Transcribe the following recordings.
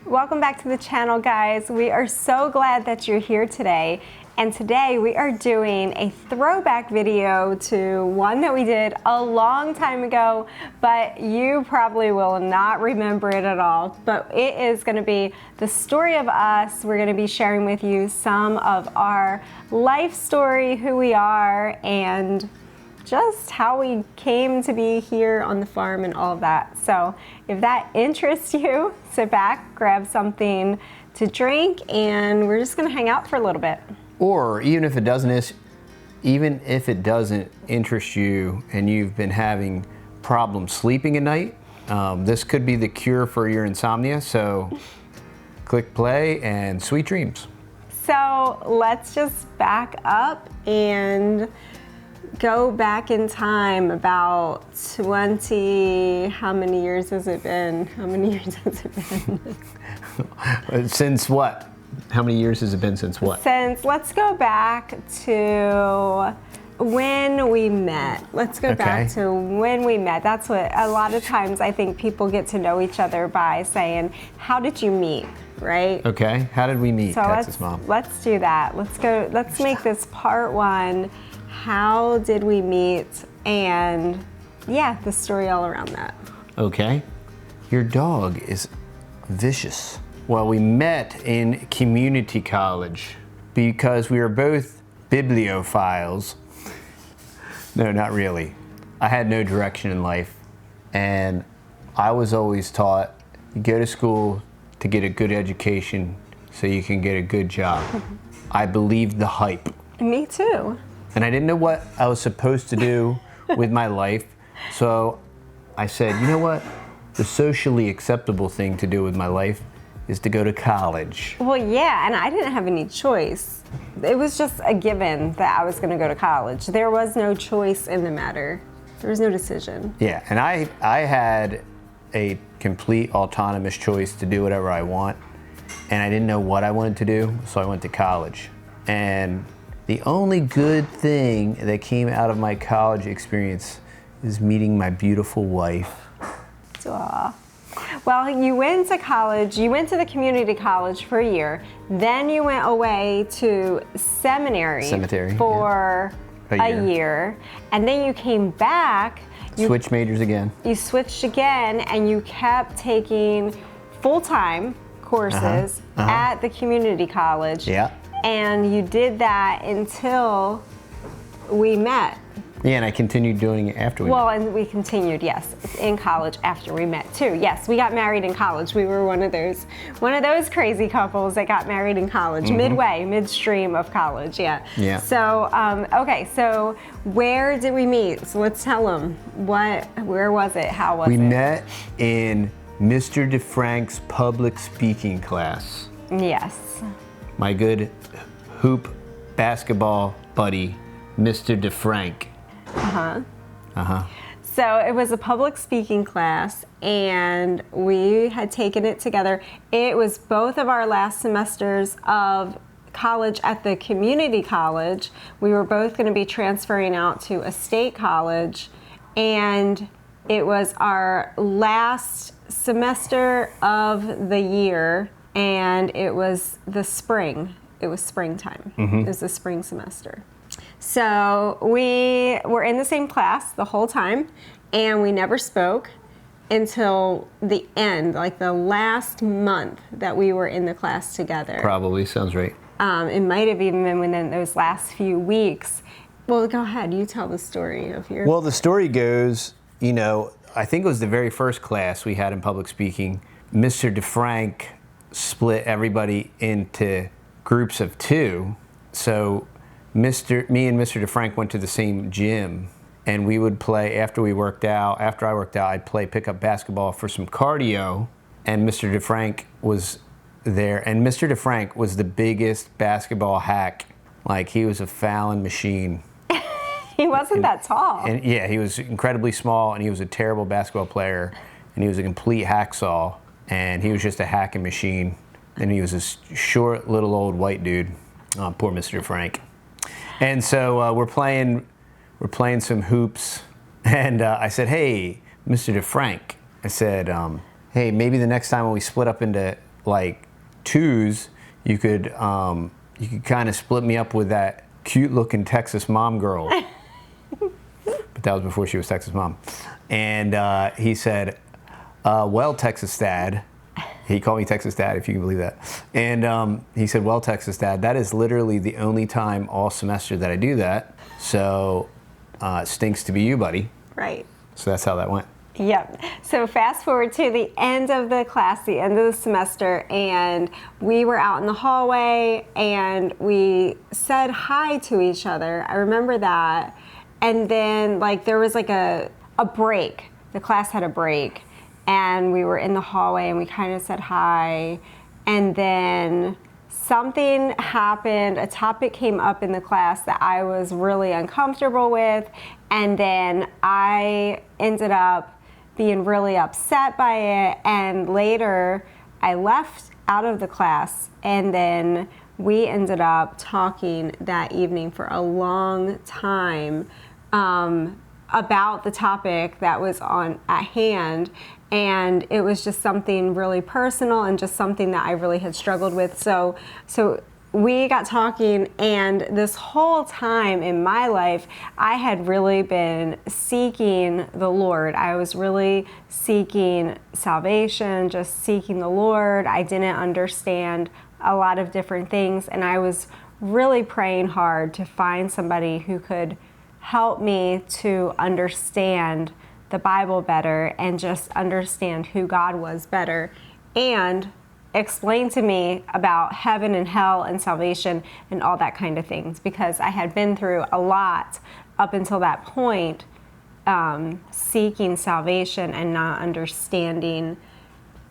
Welcome back to the channel, guys. We are so glad that you're here today. And today we are doing a throwback video to one that we did a long time ago, but you probably will not remember it at all. But it is going to be the story of us. We're going to be sharing with you some of our life story, who we are, and just how we came to be here on the farm and all of that. So if that interests you, sit back, grab something to drink, and we're just going to hang out for a little bit. Or even if it doesn't interest you and you've been having problems sleeping at night, this could be the cure for your insomnia. So click play and sweet dreams. So let's just back up and go back in time about 20, how many years has it been? How many years has it been? Since what? How many years has it been since what? Let's go back to when we met. Let's go back to when we met. That's what a lot of times I think people get to know each other by saying, how did you meet, right? Okay, how did we meet, so Texas Mom? Let's do that. Let's make this part one. How did we meet? And yeah, the story all around that. Okay. Your dog is vicious. Well, we met in community college because we were both bibliophiles. No, not really. I had no direction in life, and I was always taught you go to school to get a good education so you can get a good job. I believed the hype. Me too. And I didn't know what I was supposed to do with my life, so I said, you know what? The socially acceptable thing to do with my life is to go to college. Well, yeah, and I didn't have any choice. It was just a given that I was going to go to college. There was no choice in the matter. There was no decision. Yeah, and I had a complete autonomous choice to do whatever I want, and I didn't know what I wanted to do, so I went to college. And the only good thing that came out of my college experience is meeting my beautiful wife. Aww. Well, you went to college, you went to the community college for a year, then you went away to seminary for a year, and then you came back. Switched majors again. You switched again, and you kept taking full-time courses at the community college. Yeah. And you did that until we met. Yeah, and I continued doing it after we met. Well, and we continued, yes, in college after we met too. Yes, we got married in college. We were one of those crazy couples that got married in college, midstream of college, yeah. Yeah. So, okay, so where did we meet? So let's tell them, where was it, how was it? We met in Mr. DeFrank's public speaking class. Yes. My good hoop basketball buddy, Mr. DeFrank. So it was a public speaking class, and we had taken it together. It was both of our last semesters of college at the community college. We were both going to be transferring out to a state college, and it was our last semester of the year, and it was the spring. It was springtime. It was the spring semester. So we were in the same class the whole time, and we never spoke until the end, like the last month that we were in the class together. Probably, sounds right. It might have even been within those last few weeks. Well, go ahead, you tell the story of your... Well, the story goes, you know, I think it was the very first class we had in public speaking. Mr. DeFrank split everybody into groups of two. So me and Mr. DeFrank went to the same gym, and we would play after I worked out, I'd play pickup basketball for some cardio, and Mr. DeFrank was there, and Mr. DeFrank was the biggest basketball hack. Like, he was a fouling machine. He wasn't that tall. And yeah, he was incredibly small, and he was a terrible basketball player, and he was a complete hacksaw, and he was just a hacking machine, and he was this short, little old white dude. Oh, poor Mr. DeFrank. And so we're playing some hoops, and I said, hey, Mr. DeFrank, I said, hey, maybe the next time when we split up into like twos, you could kind of split me up with that cute looking Texas mom girl. But that was before she was Texas mom. And he said, well, Texas Dad. He called me Texas Dad, if you can believe that. And he said, well, Texas Dad, that is literally the only time all semester that I do that. So it stinks to be you, buddy. Right. So that's how that went. Yep. So fast forward to the end of the class, the end of the semester, and we were out in the hallway and we said hi to each other. I remember that. And then like there was like a break. The class had a break and we were in the hallway and we kind of said hi. And then something happened, a topic came up in the class that I was really uncomfortable with. And then I ended up being really upset by it, and later I left out of the class, and then we ended up talking that evening for a long time about the topic that was at hand, and it was just something really personal and just something that I really had struggled with. So we got talking, and this whole time in my life, I had really been seeking the Lord. I was really seeking salvation, just seeking the Lord. I didn't understand a lot of different things, and I was really praying hard to find somebody who could help me to understand the Bible better and just understand who God was better, and explain to me about heaven and hell and salvation and all that kind of things, because I had been through a lot up until that point, seeking salvation and not understanding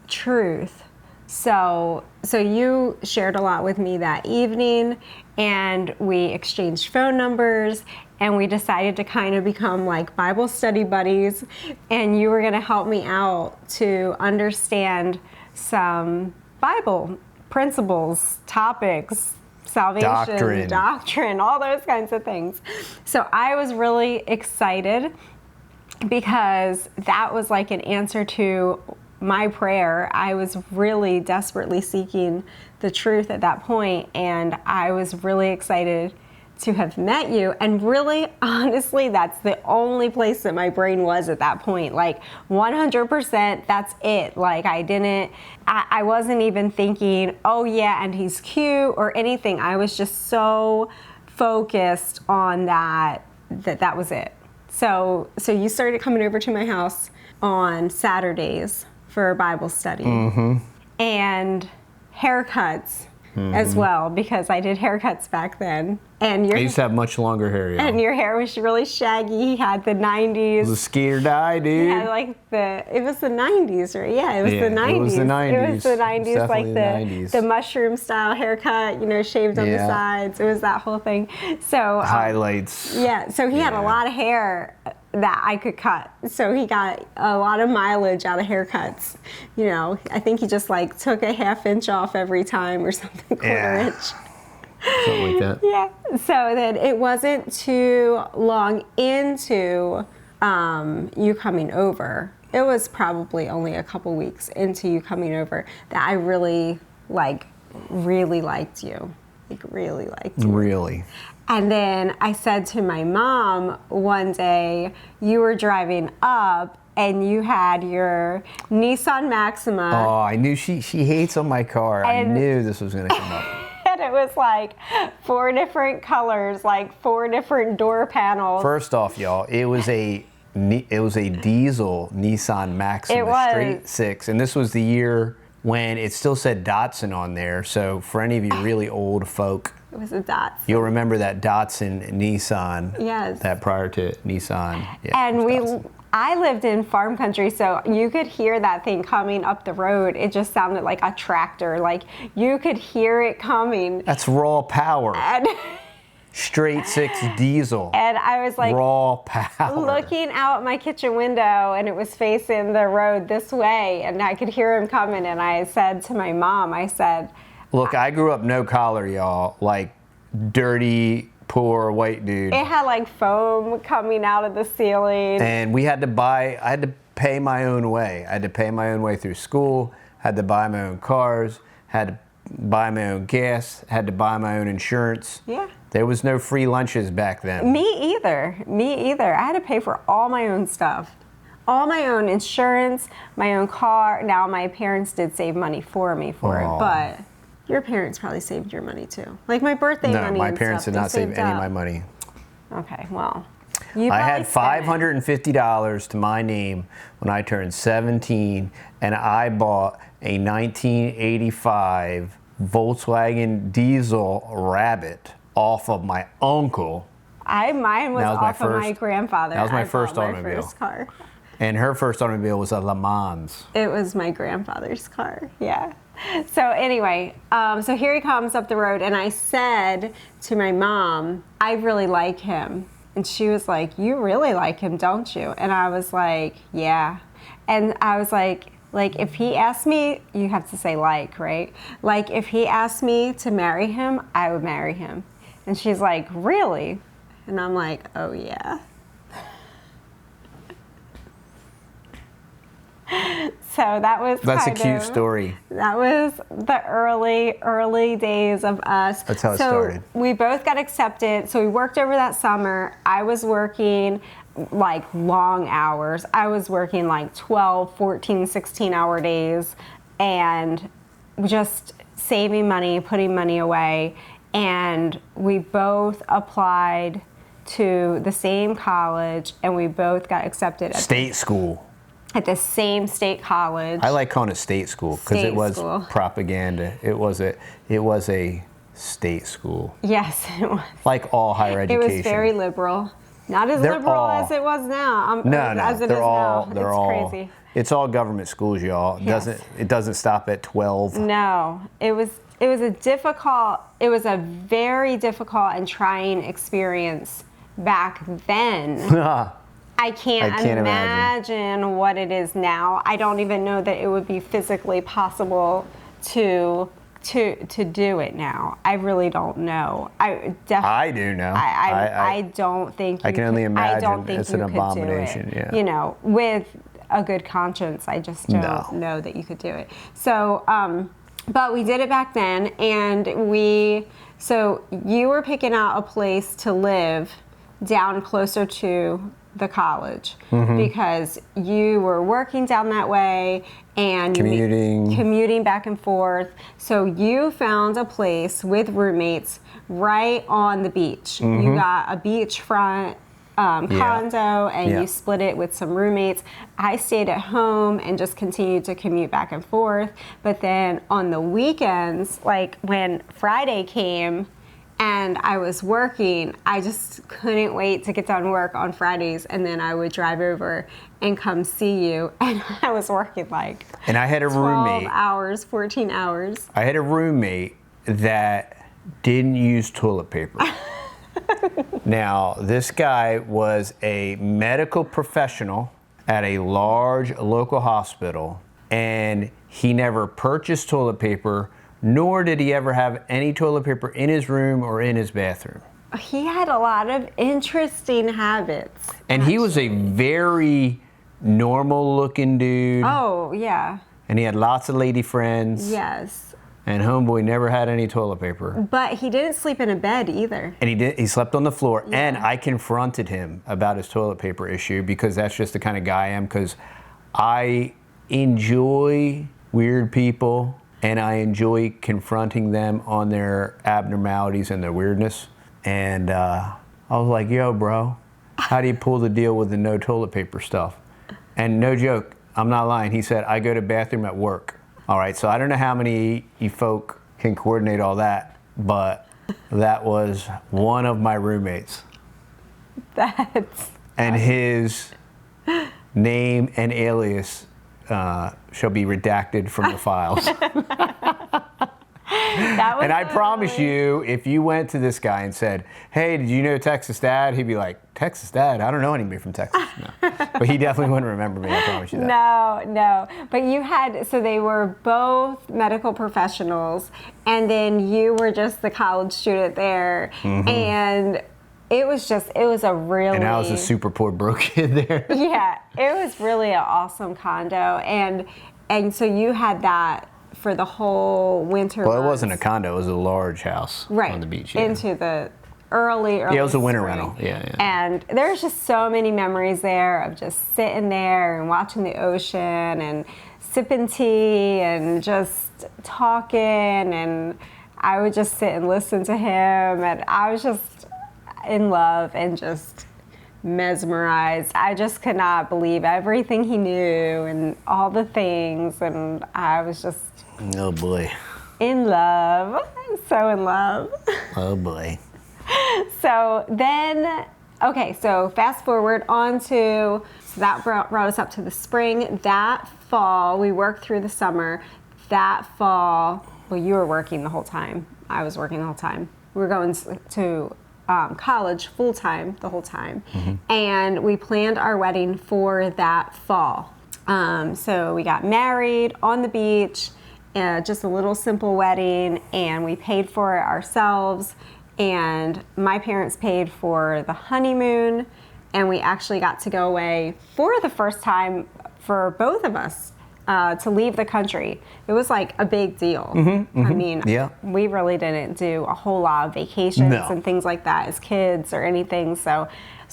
truth. So you shared a lot with me that evening, and we exchanged phone numbers, and we decided to kind of become like Bible study buddies, and you were going to help me out to understand some Bible principles, topics, salvation, doctrine, all those kinds of things. So I was really excited because that was like an answer to my prayer. I was really desperately seeking the truth at that point, and I was really excited to have met you. And really, honestly, that's the only place that my brain was at that point. Like 100%, that's it. Like I wasn't even thinking, oh yeah, and he's cute or anything. I was just so focused on that was it. So you started coming over to my house on Saturdays for Bible study, and haircuts as well, because I did haircuts back then. And I used to have much longer hair, yeah. And your hair was really shaggy. He had the 90s. It was a ski or die, dude. He had like it was the 90s, right? Yeah, it was the 90s. It was the 90s. It was the 90s, like the 90s. The mushroom style haircut, shaved on the sides. It was that whole thing. So highlights. Yeah, so he had a lot of hair that I could cut. So he got a lot of mileage out of haircuts. I think he just like took a half inch off every time or something, quarter inch. Something like that. Yeah. So then it wasn't too long into you coming over. It was probably only a couple weeks into you coming over that I really liked you. Like really liked you. Really. And then I said to my mom one day, you were driving up and you had your Nissan Maxima. Oh, I knew she hates on my car. I knew this was going to come up. And it was like 4 different colors, like 4 different door panels. First off, y'all, it was a diesel Nissan Maxima, it was. straight 6, and this was the year when it still said Datsun on there. So for any of you really old folk, it was a Datsun. You'll remember that Datsun Nissan. Yes. That prior to Nissan. Yeah, and I lived in farm country, so you could hear that thing coming up the road. It just sounded like a tractor. Like you could hear it coming. That's raw power. And straight 6 diesel. And I was like, raw power. Looking out my kitchen window, and it was facing the road this way, and I could hear him coming. And I said to my mom, I said, look, I grew up no collar, y'all. Like dirty, poor white dude. It had like foam coming out of the ceiling. And I had to pay my own way. I had to pay my own way through school. I had to buy my own cars, had to buy my own gas, had to buy my own insurance. Yeah. There was no free lunches back then. Me either. I had to pay for all my own stuff. All my own insurance, my own car. Now, my parents did save money for me for it, but your parents probably saved your money too. Like my birthday money. No, my and parents stuff, did not they save saved any of up. my money. Okay, well. I had $550 to my name when I turned 17, and I bought a 1985 Volkswagen diesel Rabbit off of my uncle. Mine was off of my grandfather. That was my I first bought automobile. My first car. And her first automobile was a Le Mans. It was my grandfather's car, yeah. So anyway, so here he comes up the road, and I said to my mom, I really like him. And she was like, you really like him, don't you? And I was like, yeah. And I was like, if he asked me, you have to say like, right? Like, if he asked me to marry him, I would marry him. And she's like, really? And I'm like, oh, yeah. So that's a cute story. That was the early days of us. That's how it started. We both got accepted. So we worked over that summer. I was working like long hours. I was working like 12, 14, 16-hour days and just saving money, putting money away. And we both applied to the same college, and we both got accepted at State school. At the same state college. I like calling it state school because it was propaganda. It was a state school. Yes, it was. Like all higher education. It was very liberal. Not as liberal as it was now. As it is now. It's crazy. It's all government schools, y'all. Yes. It doesn't stop at 12. No, it was a very difficult and trying experience back then. I can't imagine what it is now. I don't even know that it would be physically possible to do it now. I really don't know. I do know. I don't think you I can only imagine. I don't think it's you an could abomination. do it. Yeah. You know, with a good conscience, I just don't know that you could do it. So, but we did it back then, and so you were picking out a place to live down closer to the college because you were working down that way and commuting back and forth. So you found a place with roommates right on the beach. You got a beachfront condo and you split it with some roommates. I stayed at home and just continued to commute back and forth. But then on the weekends, like when Friday came, and I was working, I just couldn't wait to get done work on Fridays, and then I would drive over and come see you, and I was working like and I had a 12 hours, 14 hours. I had a roommate that didn't use toilet paper. Now, this guy was a medical professional at a large local hospital, and he never purchased toilet paper, nor did he ever have any toilet paper in his room or in his bathroom. He had a lot of interesting habits. And he was a very normal looking dude. Oh, yeah. And he had lots of lady friends. Yes. And homeboy never had any toilet paper. But he didn't sleep in a bed either. And he slept on the floor. Yeah. And I confronted him about his toilet paper issue because that's just the kind of guy I am, because I enjoy weird people. And I enjoy confronting them on their abnormalities and their weirdness. And I was like, yo, bro, how do you pull the deal with the no toilet paper stuff? And no joke, I'm not lying. He said, I go to bathroom at work. All right, so I don't know how many you folk can coordinate all that, but that was one of my roommates. And his name and alias shall be redacted from the files. And I promise you, if you went to this guy and said, hey, did you know Texas Dad? He'd be like, Texas Dad? I don't know anybody from Texas. No. But he definitely wouldn't remember me, I promise you that. No. But so they were both medical professionals, and then you were just the college student there. And it was a really... And I was a super poor broke kid there. Yeah, it was really an awesome condo. And And so you had that for the whole winter Well, it months. wasn't a condo. It was a large house on the beach. Yeah. Into the early Yeah, it was a winter spring. rental. Yeah. And there's just so many memories there of just sitting there and watching the ocean and sipping tea and just talking, and I would just sit and listen to him, and I was just in love and just mesmerized. I just could not believe everything he knew and all the things, and I was just Oh boy. in love. So in love. Oh boy. So then, okay, so fast forward on to, so that brought us up to the spring. That fall, we worked through the summer. That fall, well, you were working the whole time. I was working the whole time. We were going to college full time the whole time. And we planned our wedding for that fall. So we got married on the beach, just a little simple wedding, and we paid for it ourselves. And my parents paid for the honeymoon, and we actually got to go away for the first time for both of us to leave the country. It was like a big deal. I mean, we really didn't do a whole lot of vacations and things like that as kids or anything. So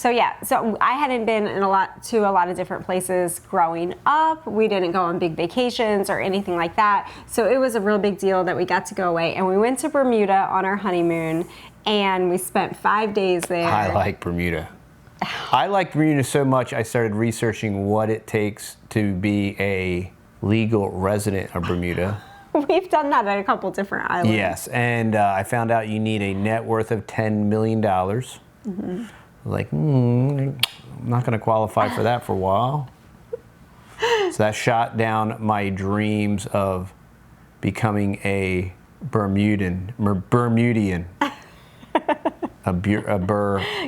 I hadn't been to a lot of different places growing up. We didn't go on big vacations or anything like that. So it was a real big deal that we got to go away. And we went to Bermuda on our honeymoon, and we spent 5 days there. I like Bermuda. I liked Bermuda so much, I started researching what it takes to be a legal resident of Bermuda. We've done that at a couple different islands. Yes, and I found out you need a net worth of $10 million. Like, I'm not going to qualify for that for a while. So that shot down my dreams of becoming a Bermudian.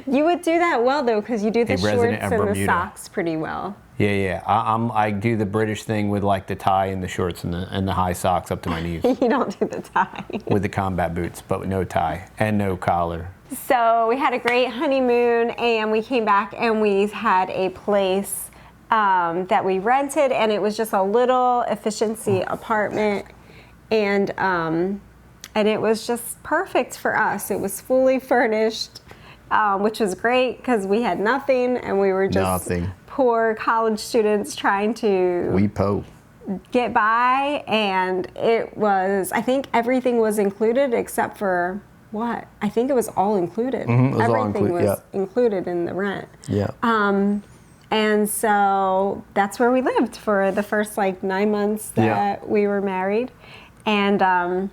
You would do that well, though, because you do the shorts resident of and the Bermuda. socks pretty well. Yeah. I do the British thing with like the tie and the shorts and the high socks up to my knees. You don't do the tie. With the combat boots, but with no tie and no collar. So we had a great honeymoon, and we came back and we had a place that we rented, and it was just a little efficiency apartment, and it was just perfect for us. It was fully furnished, which was great because we had nothing, and we were just poor college students trying to get by. And it was, I think everything was included except for what? I think it was all included. Everything was included in the rent. And so that's where we lived for the first 9 months that we were married. And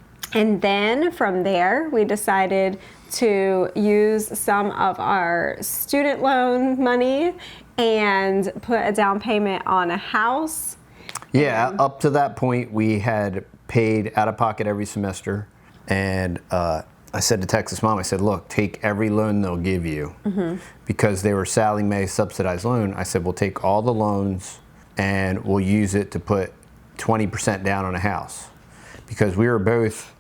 then from there, we decided to use some of our student loan money and put a down payment on a house. Yeah, up to that point, we had paid out of pocket every semester. And I said to Texas Mom, I said, look, take every loan they'll give you. Because they were Sallie Mae subsidized loan. I said, we'll take all the loans and we'll use it to put 20% down on a house. Because we were both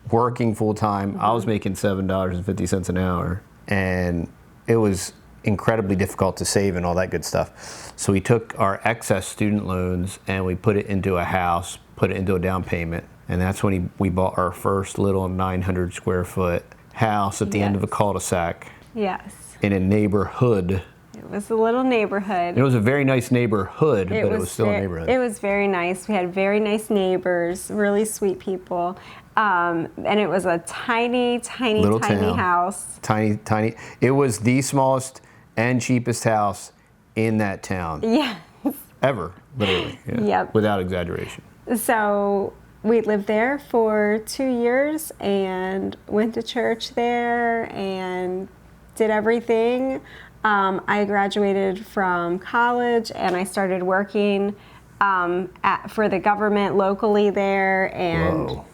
working full time. I was making $7.50 an hour, and it was incredibly difficult to save and all that good stuff. So we took our excess student loans and we put it into a house, put it into a down payment, and that's when we bought our first little 900 square foot house at the end of a cul-de-sac. In a neighborhood. It was a little neighborhood. It was a very nice neighborhood, but it was still a neighborhood. It was very nice. We had very nice neighbors, really sweet people. And it was a tiny town. House. Tiny. It was the smallest and cheapest house in that town. Yes. Ever, literally. Without exaggeration. So we lived there for 2 years and went to church there and did everything. I graduated from college and I started working for the government locally there. And Whoa.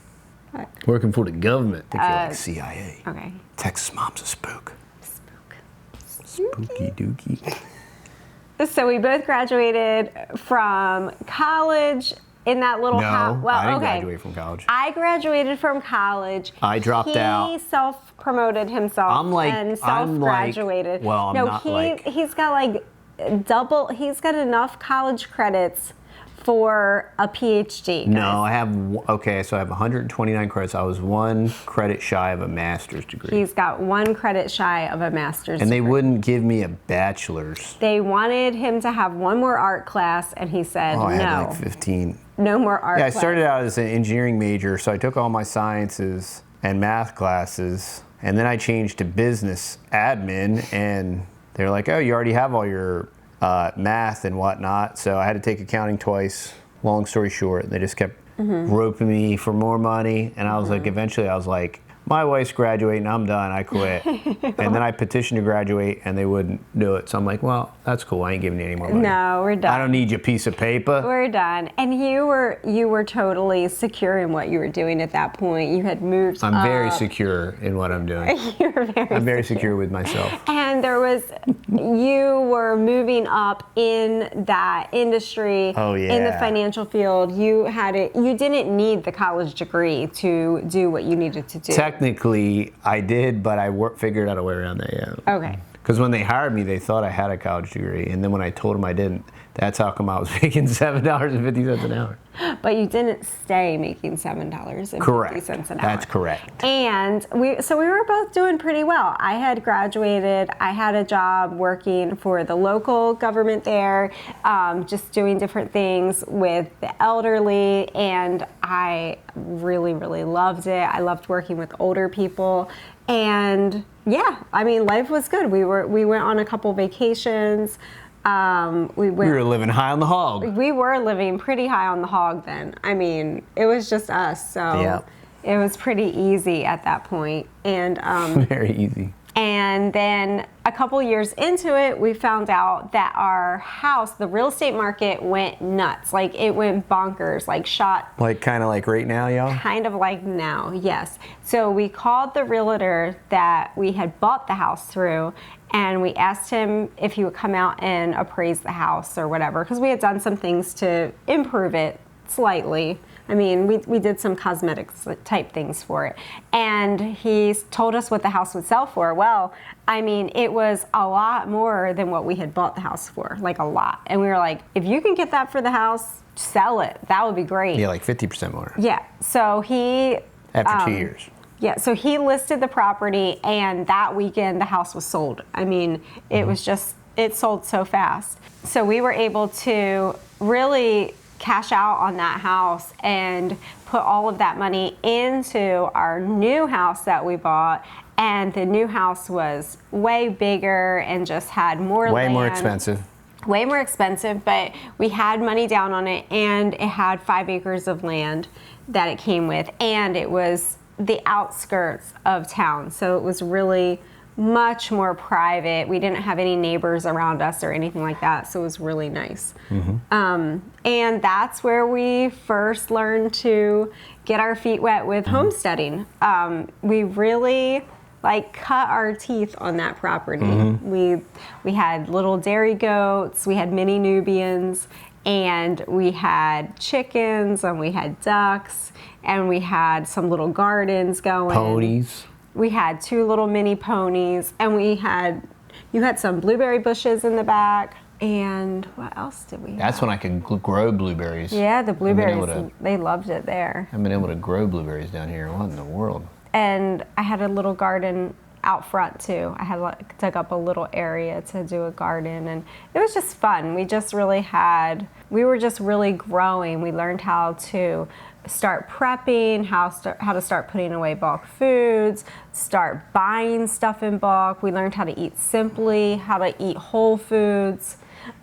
Working for the government? I think you're like CIA. Okay. Texas Mom's a spook. Spooky dookie. So we both graduated from college in that little house. No, I didn't graduate from college. I graduated from college. I dropped out. He self-promoted himself and self-graduated. He's got he's got enough college credits for a PhD. Guys. No, I have, okay, so I have 129 credits. I was 1 credit shy of a master's degree. He's got 1 credit shy of a master's And they degree. wouldn't give me a bachelor's. They wanted him to have 1 more art class, and he said Oh, I no. had like 15. No more art Yeah, I class. started out as an engineering major, so I took all my sciences and math classes, and then I changed to business admin, and they're like, oh, you already have all your math and whatnot, so I had to take accounting twice. Long story short, they just kept roping me for more money, and I was like, eventually I was like, my wife's graduating, I'm done, I quit. And then I petitioned to graduate, and they wouldn't do it. So I'm like, well, that's cool, I ain't giving you any more money. No, we're done. I don't need your piece of paper. We're done. And you were totally secure in what you were doing at that point. You had moved I'm very up. secure in what I'm doing. You were very I'm very secure with myself. And you were moving up in that industry, Oh, yeah. in the financial field. You didn't need the college degree to do what you needed to do. Technically, I did, but I figured out a way around that, yeah. Okay. Because when they hired me, they thought I had a college degree. And then when I told them I didn't, that's how come I was making $7.50 an hour. But you didn't stay making $7.50 Correct. an hour. That's correct. And we were both doing pretty well. I had graduated. I had a job working for the local government there, just doing different things with the elderly, and I really, really loved it. I loved working with older people. And yeah, I mean, life was good. We went on a couple vacations. We were living high on the hog. We were living pretty high on the hog then. I mean, it was just us, so Yeah. It was pretty easy at that point. And Very easy. and then a couple years into it, we found out that our house, the real estate market, went nuts. Like, it went bonkers, like shot. Like, kind of like right now, y'all? Kind of like now, yes. So we called the realtor that we had bought the house through, and we asked him if he would come out and appraise the house or whatever, because we had done some things to improve it slightly. I mean, we did some cosmetics type things for it. And he told us what the house would sell for. Well, I mean, it was a lot more than what we had bought the house for, like a lot. And we were like, if you can get that for the house, sell it. That would be great. Yeah, like 50% more. Yeah. So he... After 2 years. Yeah, so he listed the property, and that weekend the house was sold. I mean, it was just, it sold so fast. So we were able to really cash out on that house and put all of that money into our new house that we bought. And the new house was way bigger and just had more land. Way more expensive. Way more expensive, but we had money down on it, and it had 5 acres of land that it came with, and it was the outskirts of town, so it was really much more private. We didn't have any neighbors around us or anything like that, so it was really nice. And that's where we first learned to get our feet wet with homesteading. We really cut our teeth on that property. We had little dairy goats, we had mini Nubians, and we had chickens, and we had ducks, and we had some little gardens going. Ponies. We had 2 little mini ponies, and you had some blueberry bushes in the back. And what else did we have? That's when I could grow blueberries. Yeah, the blueberries, they loved it there. I haven't been able to grow blueberries down here. What in the world? And I had a little garden out front too. I had dug up a little area to do a garden, and it was just fun. We were just really growing. We learned how to start prepping, how to start putting away bulk foods, start buying stuff in bulk. We learned how to eat simply, how to eat whole foods.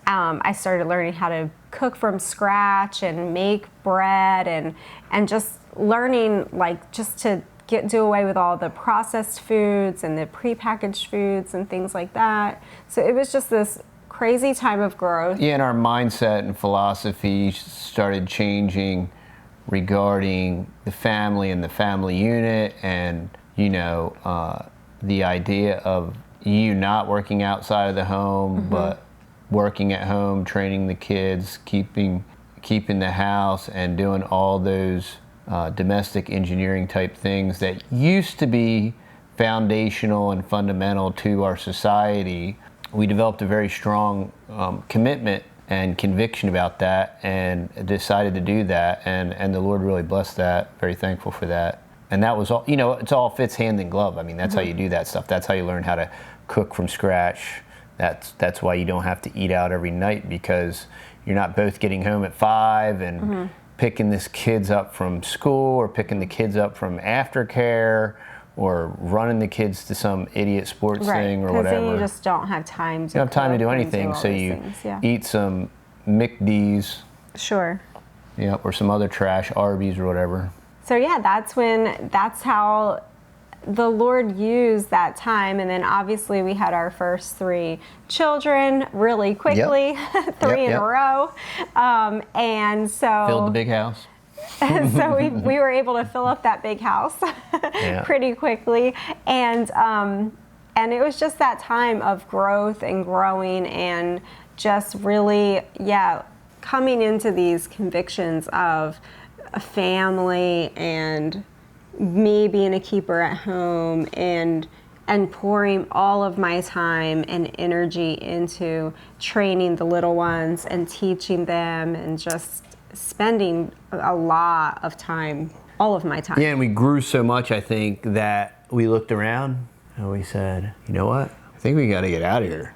I started learning how to cook from scratch and make bread, and just learning just to do away with all the processed foods and the prepackaged foods and things like that. So it was just this crazy time of growth. Yeah, and our mindset and philosophy started changing regarding the family and the family unit, and the idea of you not working outside of the home, but working at home, training the kids, keeping the house, and doing all those domestic engineering type things that used to be foundational and fundamental to our society. We developed a very strong commitment and conviction about that, and decided to do that, and the Lord really blessed that. Very thankful for that. And that was all, it's all fits hand in glove. I mean, that's how you do that stuff. That's how you learn how to cook from scratch. That's why you don't have to eat out every night, because you're not both getting home at 5 and picking this kids up from school, or picking the kids up from aftercare, or running the kids to some idiot sports thing or whatever. Because then you just don't have time to. You don't have time to do anything, so you eat some McD's. Sure. Yeah, or some other trash, Arby's or whatever. So yeah, that's how the Lord used that time. And then obviously we had our first 3 children really quickly, 3 in a row. And so filled the big house. So we were able to fill up that big house pretty quickly. And it was just that time of growth and growing, and just really, coming into these convictions of a family, and me being a keeper at home, and pouring all of my time and energy into training the little ones and teaching them, and just spending a lot of time, all of my time. Yeah, and we grew so much, I think, that we looked around and we said, you know what? I think we got to get out of here.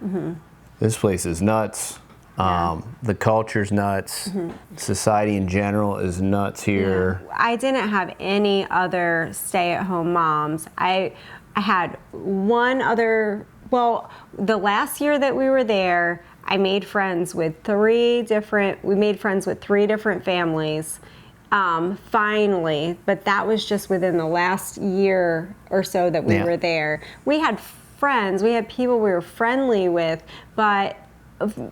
This place is nuts. The culture's nuts. Society in general is nuts here. I didn't have any other stay-at-home moms. I had one other, the last year that we were there, I made friends with 3 different families, finally, but that was just within the last year or so that we were there. We had friends, we had people we were friendly with, but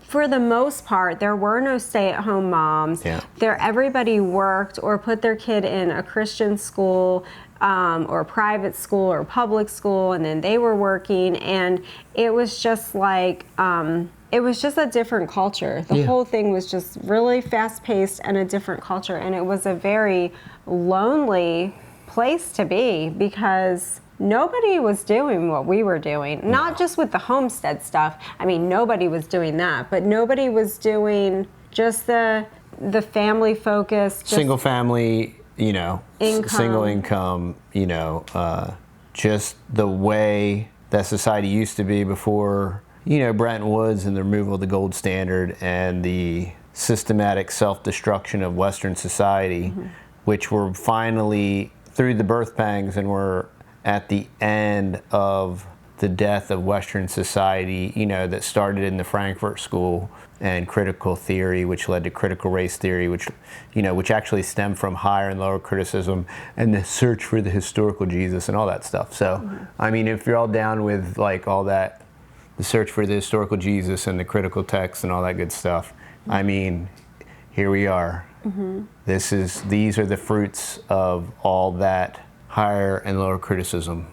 for the most part, there were no stay-at-home moms. Everybody worked or put their kid in a Christian school, or private school or public school, and then they were working, and it was just like, it was just a different culture. The whole thing was just really fast-paced and a different culture, and it was a very lonely place to be, because nobody was doing what we were doing. Not just with the homestead stuff. I mean, nobody was doing that, but nobody was doing just the family-focused, single family, income. Single income, just the way that society used to be before, Bretton Woods and the removal of the gold standard and the systematic self-destruction of Western society, which were finally through the birth pangs, and we're at the end of the death of Western society, that started in the Frankfurt School and critical theory, which led to critical race theory, which actually stemmed from higher and lower criticism and the search for the historical Jesus and all that stuff. So, I mean, if you're all down with like all that, the search for the historical Jesus and the critical text and all that good stuff, I mean, here we are. These are the fruits of all that higher and lower criticism.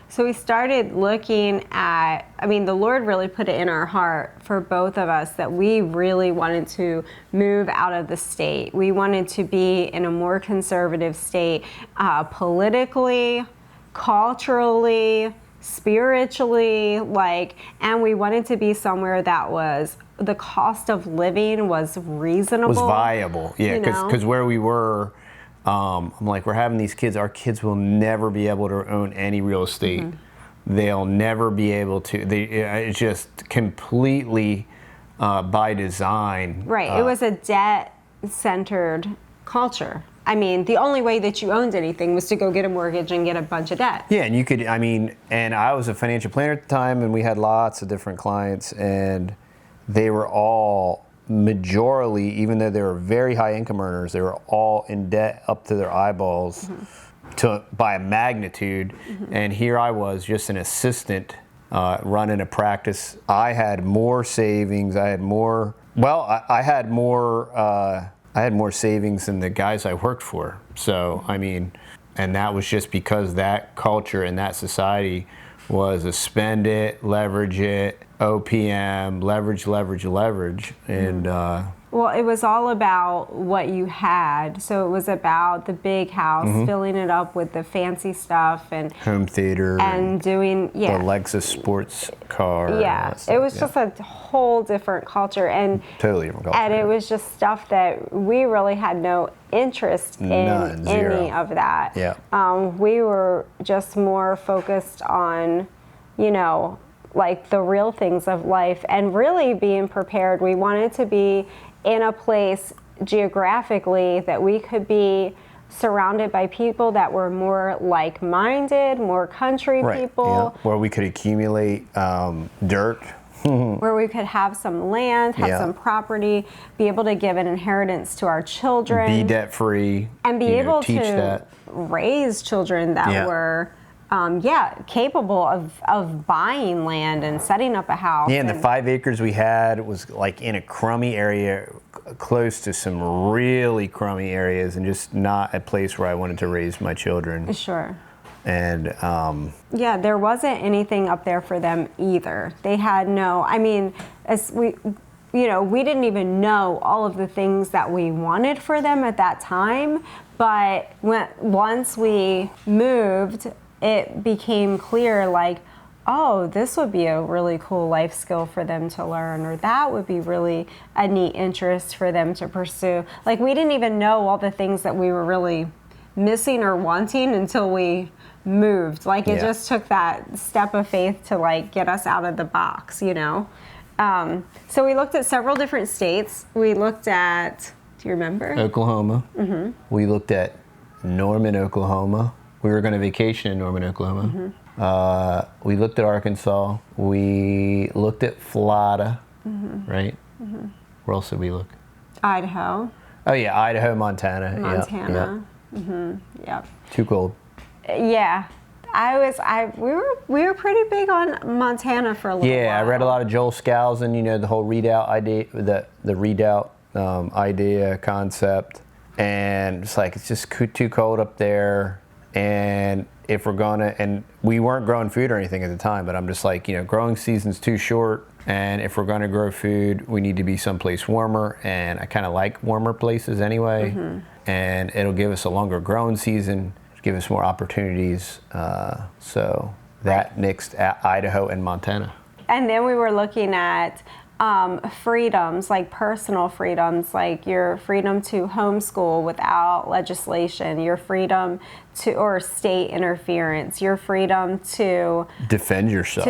So we started looking at, the Lord really put it in our heart for both of us that we really wanted to move out of the state. We wanted to be in a more conservative state, politically, culturally, spiritually, and we wanted to be somewhere that was, the cost of living was reasonable. Was viable, because where we were, I'm like, we're having these kids, our kids will never be able to own any real estate. They'll never be able to, it's just completely by design. Right, it was a debt-centered culture. The only way that you owned anything was to go get a mortgage and get a bunch of debt. Yeah, and you could, and I was a financial planner at the time, and we had lots of different clients, and they were all majorly, even though they were very high income earners, they were all in debt up to their eyeballs by a magnitude. And here I was, just an assistant running a practice. I had more savings. I had more savings than the guys I worked for. So, and that was just because that culture and that society was a spend it, leverage it, OPM, leverage. And Well, it was all about what you had. So it was about the big house, filling it up with the fancy stuff and home theater and doing the Lexus sports car. Yeah, it was just a whole different culture and totally different culture. And it was just stuff that we really had no interest in any of that. Yeah. We were just more focused on, you know, like the real things of life and really being prepared. We wanted to be in a place geographically that we could be surrounded by people that were more like-minded, more country people. Yeah. Where we could accumulate dirt. Where we could have some land, have some property, be able to give an inheritance to our children. Be debt-free. And be able teach to that. raise children that were capable of buying land and setting up a house. Yeah, and the 5 acres we had was like in a crummy area, close to some really crummy areas, and just not a place where I wanted to raise my children. Sure. And yeah, there wasn't anything up there for them either. They had no, I mean, as we didn't even know all of the things that we wanted for them at that time, but once we moved, it became clear, like, oh, this would be a really cool life skill for them to learn, or that would be really a neat interest for them to pursue. Like, we didn't even know all the things that we were really missing or wanting until we moved. Like, it just took that step of faith to, like, get us out of the box, you know? So we looked at several different states. We looked at, do you remember? Oklahoma. We looked at Norman, Oklahoma. We were going to vacation in Norman, Oklahoma. We looked at Arkansas. We looked at Florida, right? Where else did we look? Idaho. Oh yeah, Idaho, Montana. Montana. Yep. Too cold. Yeah. We were pretty big on Montana for a little while. Yeah, I read a lot of Joel Scalzo, you know, the whole redoubt idea, the redoubt idea concept, and it's like it's just too cold up there. And if we're gonna, and we weren't growing food or anything at the time, but I'm just like, you know, growing season's too short, and if we're gonna grow food, we need to be someplace warmer, and I kind of like warmer places anyway, and it'll give us a longer growing season, give us more opportunities. So that mixed Idaho and Montana. And then we were looking at freedoms, like personal freedoms, like your freedom to homeschool without legislation, your freedom to, or state interference, your freedom to defend yourself.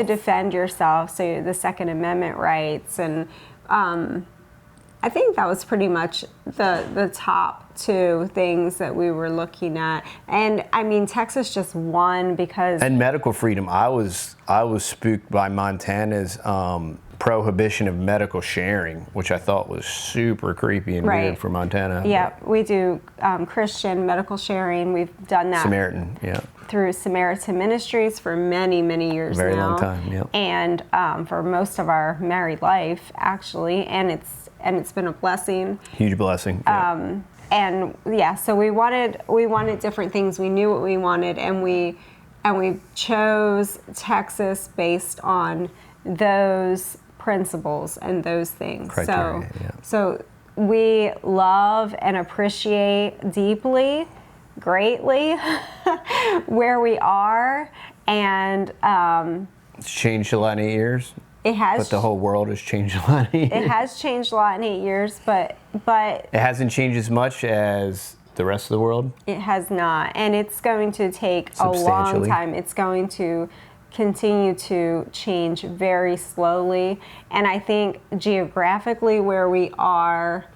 So the Second Amendment rights. And I think that was pretty much the top two things that we were looking at. And I mean, Texas just won because... And medical freedom. I was spooked by Montana's prohibition of medical sharing, which I thought was super creepy and weird for Montana. Yeah, we do Christian medical sharing. We've done that. Samaritan, through Samaritan Ministries for many, many years now. Very long time, And for most of our married life, actually, and it's been a blessing. Huge blessing. And so we wanted different things. We knew what we wanted, and we chose Texas based on those principles and those things. Criteria, so we love and appreciate deeply, greatly where we are, and it's changed a lot in 8 years. It has. But the whole world has changed a lot in 8 years. It has changed a lot in 8 years, but it hasn't changed as much as the rest of the world. It has not, and it's going to take a long time. It's going to continue to change very slowly, and I think geographically where we are,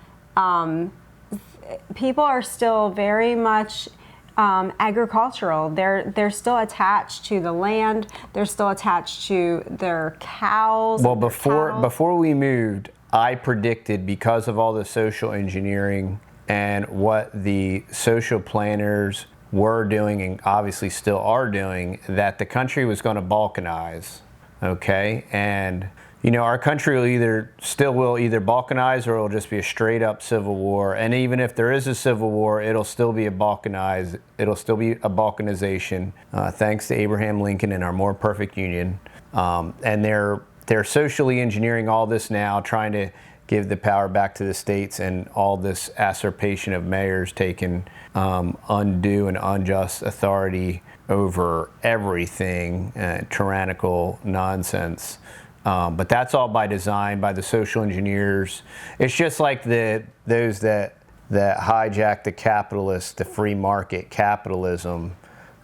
people are still very much agricultural. They're still attached to the land. They're still attached to their cows. Well, before we moved, I predicted, because of all the social engineering and what the social planners were doing and obviously still are doing, that the country was going to balkanize, okay? And, you know, our country will either balkanize, or it'll just be a straight up civil war. And even if there is a civil war, it'll still be a balkanization, thanks to Abraham Lincoln and our more perfect union. And they're socially engineering all this now, trying to give the power back to the states, and all this usurpation of mayors taking undue and unjust authority over everything, tyrannical nonsense. But that's all by design, by the social engineers. It's just like those that hijack the capitalists, the free market capitalism,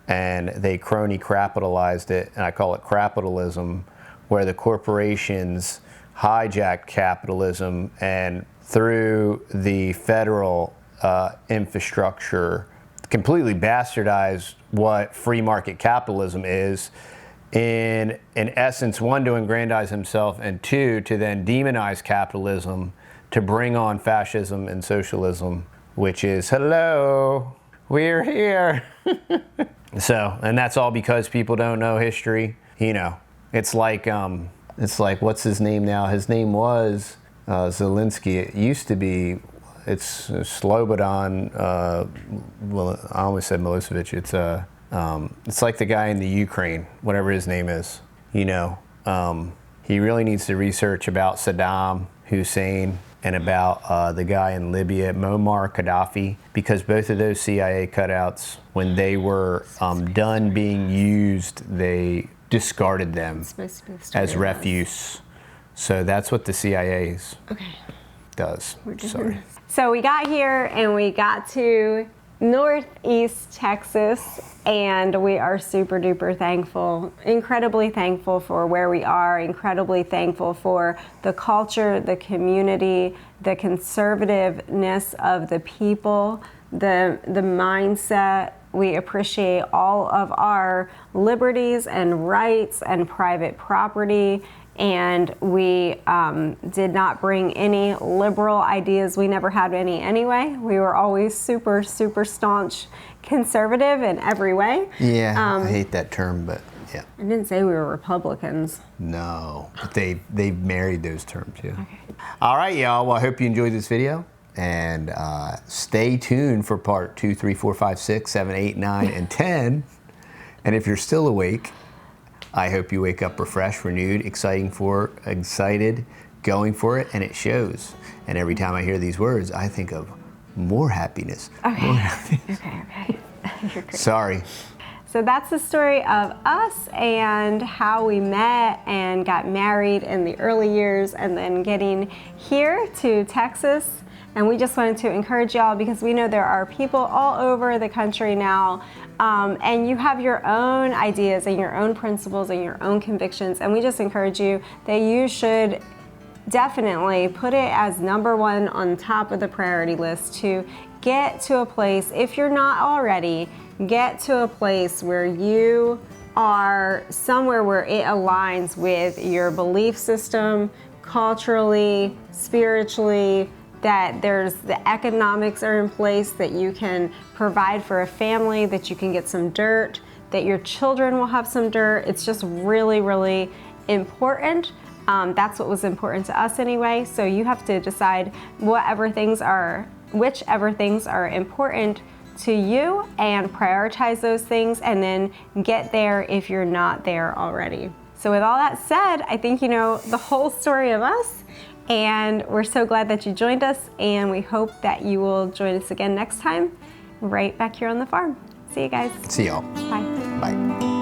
and they crony capitalized it, and I call it capitalism, where the corporations hijacked capitalism and through the federal infrastructure completely bastardized what free market capitalism is, in essence, one, to aggrandize himself, and two, to then demonize capitalism to bring on fascism and socialism, which is, hello, we're here. So, and that's all because people don't know history. You know, it's like what's his name now? His name was Zelensky. It used to be, it's Slobodan. Well, I almost said Milosevic. It's like the guy in the Ukraine, whatever his name is. You know, he really needs to research about Saddam Hussein and about the guy in Libya, Muammar Gaddafi, because both of those CIA cutouts, when they were done being used, they discarded them as refuse. So that's what the CIA does. Sorry. So we got here and we got to Northeast Texas, and we are super duper thankful, incredibly thankful for where we are, incredibly thankful for the culture, the community, the conservativeness of the people, the mindset. We appreciate all of our liberties and rights and private property. And we did not bring any liberal ideas. We never had any anyway. We were always super, super staunch conservative in every way. Yeah, I hate that term, but yeah. I didn't say we were Republicans. No, but they've married those terms, yeah. Okay. All right, y'all. Well, I hope you enjoyed this video. And stay tuned for part 2, 3, 4, 5, 6, 7, 8, 9, and 10. And if you're still awake, I hope you wake up refreshed, renewed, excited, going for it, and it shows. And every time I hear these words, I think of more happiness. Okay. More happiness. Okay. You're great. Sorry. So that's the story of us and how we met and got married in the early years, and then getting here to Texas. And we just wanted to encourage y'all, because we know there are people all over the country now, and you have your own ideas and your own principles and your own convictions, and we just encourage you that you should definitely put it as number one on top of the priority list to get to a place, if you're not already, get to a place where you are somewhere where it aligns with your belief system, culturally, spiritually, that there's the economics are in place, that you can provide for a family, that you can get some dirt, that your children will have some dirt. It's just really, really important. That's what was important to us anyway. So you have to decide whichever things are important to you, and prioritize those things, and then get there if you're not there already. So with all that said, I think you know the whole story of us. And we're so glad that you joined us, and we hope that you will join us again next time, right back here on the farm. See you guys. See y'all. Bye. Bye.